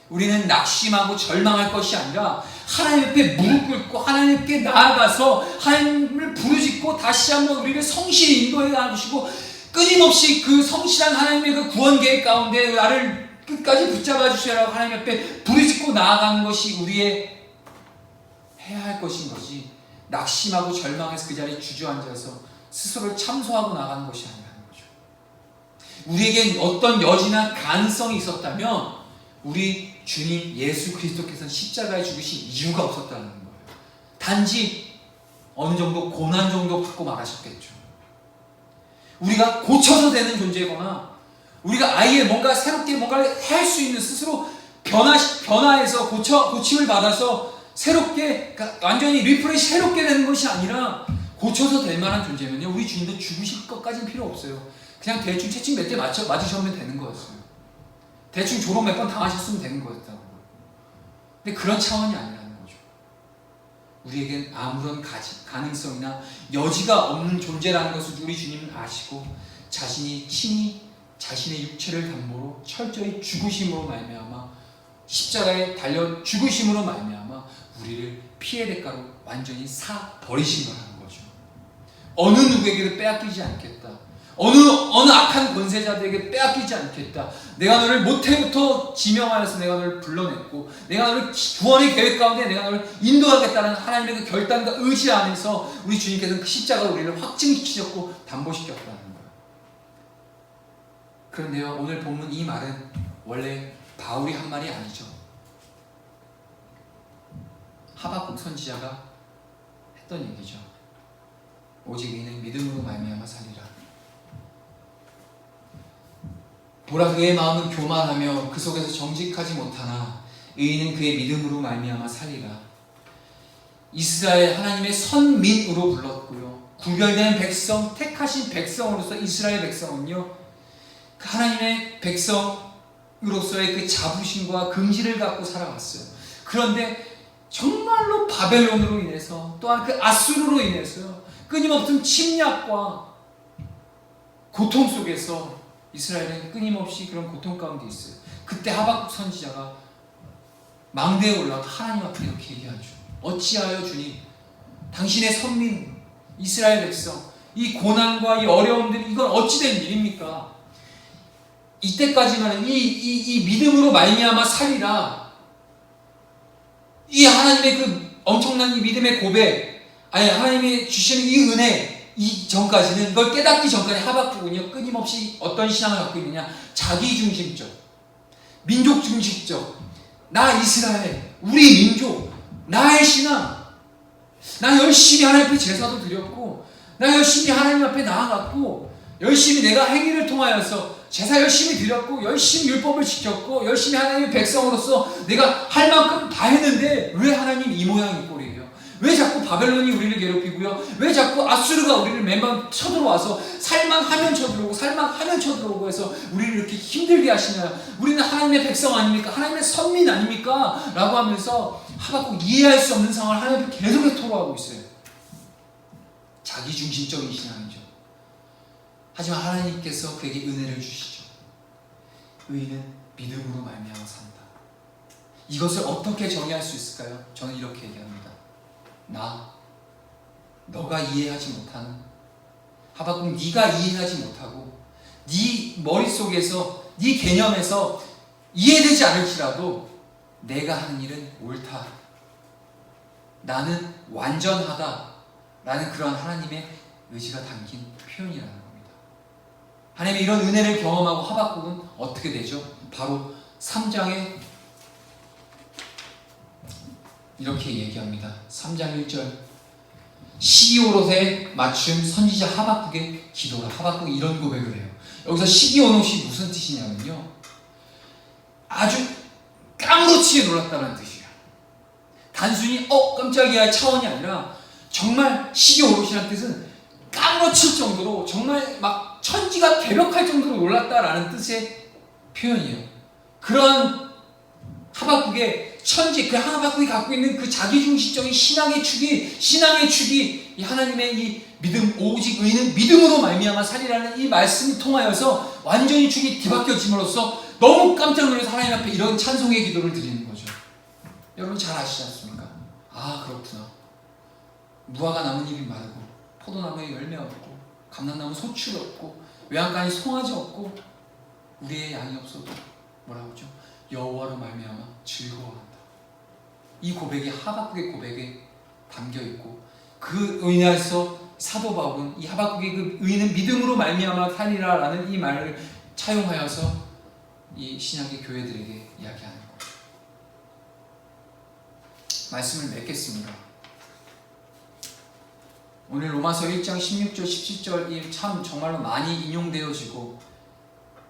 우리는 낙심하고 절망할 것이 아니라 하나님 앞에 무릎 꿇고 하나님 앞에 나아가서 하나님을 부르짖고 다시 한번 우리를 성실히 인도해 가주시고 끊임없이 그 성실한 하나님의 그 구원 계획 가운데 나를 끝까지 붙잡아 주시라고 하나님 앞에 부르짖고 나아가는 것이 우리의 해야 할 것인 거지, 낙심하고 절망해서 그 자리에 주저앉아서 스스로를 참소하고 나가는 것이 아니라는 거죠. 우리에겐 어떤 여지나 가능성이 있었다면 우리 주님 예수 그리스도께서는 십자가에 죽으신 이유가 없었다는 거예요. 단지 어느 정도 고난 정도 받고 말하셨겠죠. 우리가 고쳐서 되는 존재거나 우리가 아예 뭔가 새롭게 뭔가를 할 수 있는 스스로 변화해서 고침을 받아서 새롭게, 그러니까 완전히 리프레시 새롭게 되는 것이 아니라 고쳐서 될 만한 존재면요, 우리 주님도 죽으실 것까지는 필요 없어요. 그냥 대충 채찍 몇 대 맞으시면 되는 거였어요. 대충 조롱 몇 번 당하셨으면 되는 거였다고. 근데 그런 차원이 아니라는 거죠. 우리에겐 아무런 가능성이나 여지가 없는 존재라는 것을 우리 주님은 아시고 자신이 친히 자신의 육체를 담보로 철저히 죽으심으로 말미암아 십자가에 달려 죽으심으로 말미암아 우리를 피해 대가로 완전히 사 버리신 거라는 거죠. 어느 누구에게도 빼앗기지 않겠다. 어느 악한 권세자들에게 빼앗기지 않겠다. 내가 너를 모태부터 지명하여서 내가 너를 불러냈고 내가 너를 구원의 계획 가운데 내가 너를 인도하겠다는 하나님의 그 결단과 의지 안에서 우리 주님께서는 그 십자가로 우리를 확증시켰고 담보시켰다는 거예요. 그런데요, 오늘 본문 이 말은 원래 바울이 한 말이 아니죠. 하박국 선지자가 했던 얘기죠. 오직 이는 믿음으로 말미암아 살리라. 보라 그의 마음은 교만하며 그 속에서 정직하지 못하나 의인은 그의 믿음으로 말미암아 살리라. 이스라엘 하나님의 선민으로 불렀고요. 구별된 백성, 택하신 백성으로서 이스라엘 백성은요, 그 하나님의 백성으로서의 그 자부심과 긍지를 갖고 살아갔어요. 그런데 정말로 바벨론으로 인해서 또한 그 아수르로 인해서 끊임없는 침략과 고통 속에서 이스라엘은 끊임없이 그런 고통 가운데 있어요. 그때 하박국 선지자가 망대에 올라가 하나님 앞에 이렇게 얘기하죠. 어찌하여 주님, 당신의 선민 이스라엘 백성 이 고난과 이 어려움들이 이건 어찌된 일입니까? 이때까지만 이 믿음으로 말미암아 살리라. 이 하나님의 그 엄청난 이 믿음의 고백, 아니 하나님이 주시는 이 은혜 이전까지는 그걸 깨닫기 전까지 하박국은요 끊임없이 어떤 신앙을 갖고 있느냐, 자기중심적, 민족중심적, 나 이스라엘, 우리 민족, 나의 신앙, 나 열심히 하나님 앞에 제사도 드렸고, 나 열심히 하나님 앞에 나아갔고, 열심히 내가 행위를 통하여서 제사 열심히 드렸고, 열심히 율법을 지켰고, 열심히 하나님의 백성으로서 내가 할 만큼 다 했는데 왜 하나님 이 모양 이 꼴이에요? 왜 자꾸 바벨론이 우리를 괴롭히고요? 왜 자꾸 아수르가 우리를 매번 쳐들어와서 살만하면 쳐들어오고 살만하면 쳐들어오고 해서 우리를 이렇게 힘들게 하시나요? 우리는 하나님의 백성 아닙니까? 하나님의 선민 아닙니까? 라고 하면서 하박국 이해할 수 없는 상황을 하나님께 계속해서 토로하고 있어요. 자기중심적인 신앙이죠. 하지만 하나님께서 그에게 은혜를 주시죠. 의인은 믿음으로 말미암아 산다. 이것을 어떻게 정의할 수 있을까요? 저는 이렇게 얘기합니다. 너가 이해하지 못하는, 하박국 네가 이해하지 못하고 네 머릿속에서 네 개념에서 이해되지 않을지라도 내가 하는 일은 옳다, 나는 완전하다 라는 그런 하나님의 의지가 담긴 표현이라는 겁니다. 하나님의 이런 은혜를 경험하고 하박국은 어떻게 되죠? 바로 3장에 이렇게 얘기합니다. 3장 1절, 시기오롯에 맞춤 선지자 하박국의 기도라. 하박국이 이런 고백을 해요. 여기서 시기오롯이 무슨 뜻이냐면요, 아주 까무러치게 놀랐다는 뜻이에요. 단순히 깜짝이야 차원이 아니라 정말 시기오롯이라는 뜻은 까무러칠 정도로, 정말 막 천지가 개벽할 정도로 놀랐다라는 뜻의 표현이에요. 그런 하박국의 천지, 그 하박국이 갖고 있는 그 자기중심적인 신앙의 축이 이 하나님의 이 믿음, 오직 의인은 믿음으로 말미암아 살리라는 이 말씀이 통하여서 완전히 축이 뒤바뀌어짐으로써 너무 깜짝 놀라서 하나님 앞에 이런 찬송의 기도를 드리는 거죠. 여러분 잘 아시지 않습니까? 아, 그렇구나. 무화과 나뭇잎이 마르고 포도나무에 열매 없고 감람나무 소출 없고 외양간에 송아지 없고 우리의 양이 없어도 뭐라고 하죠? 여호와로 말미암아 즐거워한다. 이 고백이 하박국의 고백에 담겨있고, 그 의인에서 사도 바울은 이 하박국의 그 의인은 믿음으로 말미암아 살리라 라는 이 말을 차용하여서 이 신약의 교회들에게 이야기하는 거죠. 말씀을 맺겠습니다. 오늘 로마서 1장 16절 17절이 참 정말로 많이 인용되어지고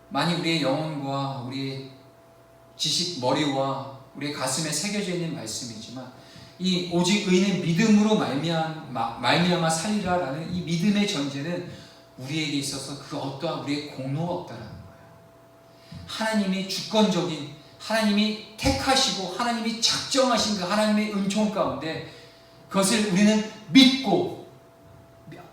많이 우리의 영혼과 우리의 지식 머리와 우리의 가슴에 새겨져 있는 말씀이지만, 이 오직 의인은 믿음으로 말미암아 살리라라는 이 믿음의 전제는 우리에게 있어서 그 어떠한 우리의 공로가 없다라는 거예요. 하나님이 주권적인, 하나님이 택하시고 하나님이 작정하신 그 하나님의 은총 가운데 그것을 우리는 믿고,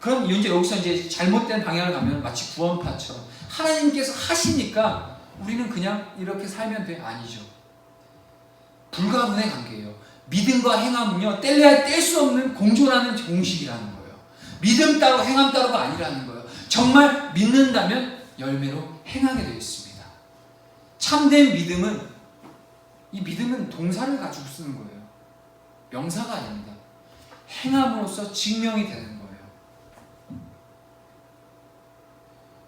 그럼 이제 여기서 이제 잘못된 방향을 가면 마치 구원파처럼 하나님께서 하시니까 우리는 그냥 이렇게 살면 돼. 아니죠. 불가분의 관계예요. 믿음과 행함은요, 뗄래야 뗄 수 없는 공존하는 공식이라는 거예요. 믿음 따로 행함 따로가 아니라는 거예요. 정말 믿는다면 열매로 행하게 되어 있습니다. 참된 믿음은, 이 믿음은 동사를 가지고 쓰는 거예요. 명사가 아닙니다. 행함으로써 증명이 되는 거예요.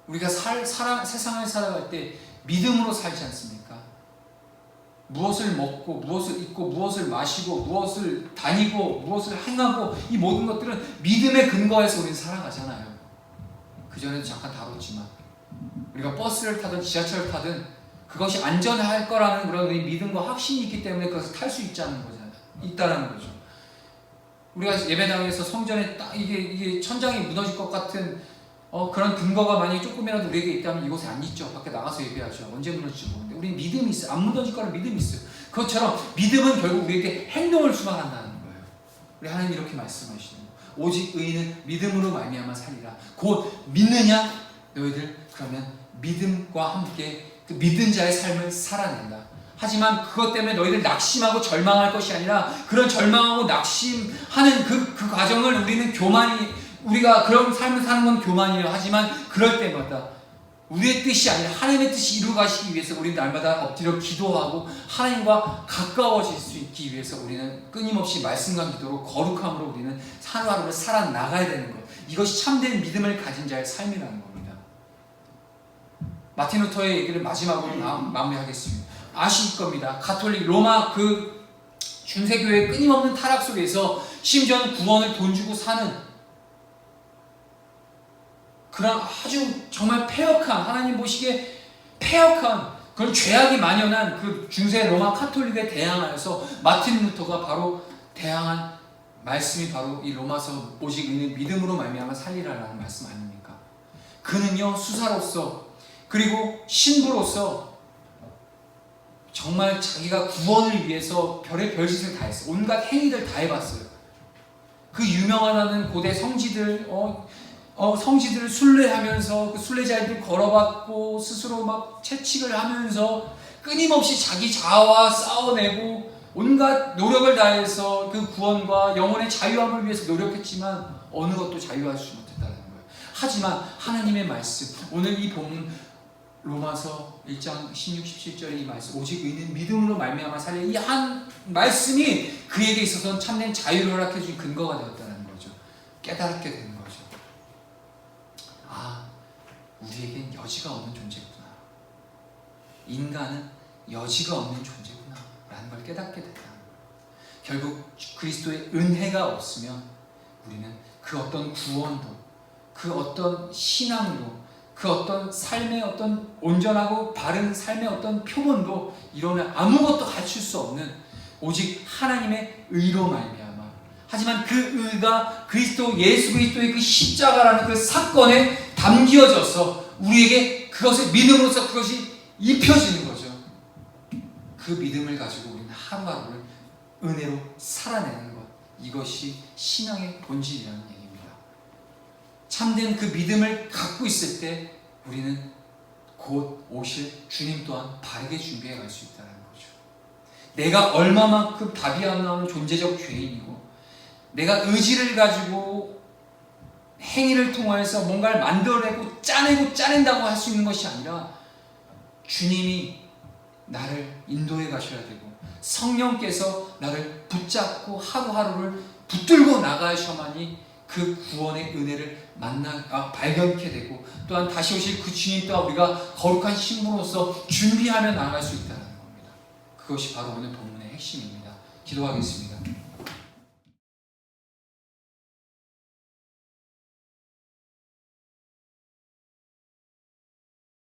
우리가 세상을 살아갈 때 믿음으로 살지 않습니까? 무엇을 먹고, 무엇을 입고, 무엇을 마시고, 무엇을 다니고, 무엇을 행하고, 이 모든 것들은 믿음의 근거에서 우리는 살아가잖아요. 그전에도 잠깐 다뤘지만 우리가 버스를 타든 지하철을 타든 그것이 안전할 거라는 그런 믿음과 확신이 있기 때문에 그것을 탈 수 있다는 거죠. 우리가 예배당에서 성전에 딱 이게 천장이 무너질 것 같은 그런 근거가 만약에 조금이라도 우리에게 있다면 이곳에 안 있죠. 밖에 나가서 예배하죠. 언제 무너질지 모르는데 우리는 믿음이 있어요. 안 무너질 거라는 믿음이 있어요. 그것처럼 믿음은 결국 우리에게 행동을 수반한다는 거예요. 우리 하나님 이렇게 말씀하시는 거예요. 오직 의인은 믿음으로 말미암아 살리라. 곧 믿느냐? 너희들 그러면 믿음과 함께 그 믿은 자의 삶을 살아낸다. 하지만 그것 때문에 너희들 낙심하고 절망할 것이 아니라 그런 절망하고 낙심하는 그 과정을 우리가 그런 삶을 사는 건 교만이에요. 하지만 그럴 때마다 우리의 뜻이 아니라 하나님의 뜻이 이루 가시기 위해서 우리는 날마다 엎드려 기도하고 하나님과 가까워질 수 있기 위해서 우리는 끊임없이 말씀과 기도로 거룩함으로 우리는 하루하루를 살아나가야 되는 것. 이것이 참된 믿음을 가진 자의 삶이라는 겁니다. 마틴 루터의 얘기를 마지막으로 마무리하겠습니다. 아실 겁니다. 가톨릭 로마 그 중세교회의 끊임없는 타락 속에서 심지어는 구원을 돈 주고 사는 그런 아주 정말 패역한, 하나님 보시기에 패역한 그런 죄악이 만연한 그 중세 로마 카톨릭에 대항하여서 마틴 루터가 바로 대항한 말씀이 바로 이 로마서 오직 의인은 믿음으로 말미암아 살리라라는 말씀 아닙니까? 그는요 수사로서 그리고 신부로서 정말 자기가 구원을 위해서 별의 별짓을 다 했어요. 온갖 행위들 다 해봤어요. 그 유명하다는 고대 성지들 성지들을 순례하면서 그 순례자들 걸어봤고 스스로 막 채찍을 하면서 끊임없이 자기 자아와 싸워내고 온갖 노력을 다해서 그 구원과 영혼의 자유함을 위해서 노력했지만 어느 것도 자유할 수 못했다는 거예요. 하지만 하나님의 말씀, 오늘 이 본문 로마서 1장 16, 17절의 이 말씀, 오직 의인은 믿음으로 말미암아 살려, 이 한 말씀이 그에게 있어서는 참된 자유를 허락해 준 근거가 되었다는 거죠. 깨닫게 되는 거죠. 우리에겐 여지가 없는 존재구나. 인간은 여지가 없는 존재구나 라는 걸 깨닫게 된다는 거예요. 결국 그리스도의 은혜가 없으면 우리는 그 어떤 구원도, 그 어떤 신앙도, 그 어떤 삶의 어떤 온전하고 바른 삶의 어떤 표본도 이루는 아무것도 갖출 수 없는 오직 하나님의 의로 말미암아. 하지만 그 의가 예수 그리스도의 그 십자가라는 그 사건에 담겨져서 우리에게 그것을 믿음으로써 그것이 입혀지는 거죠. 그 믿음을 가지고 우리는 하루하루를 은혜로 살아내는 것, 이것이 신앙의 본질이라는 얘기입니다. 참된 그 믿음을 갖고 있을 때 우리는 곧 오실 주님 또한 바르게 준비해 갈 수 있다는 거죠. 내가 얼마만큼 답이 안 나오는 존재적 죄인이고 내가 의지를 가지고 행위를 통해서 뭔가를 만들어내고 짜낸다고 할 수 있는 것이 아니라 주님이 나를 인도해 가셔야 되고 성령께서 나를 붙잡고 하루하루를 붙들고 나가셔야만이 그 구원의 은혜를 발견케 되고 또한 다시 오실 그 주님 또한 우리가 거룩한 신부로서 준비하며 나아갈 수 있다는 겁니다. 그것이 바로 오늘 본문의 핵심입니다. 기도하겠습니다.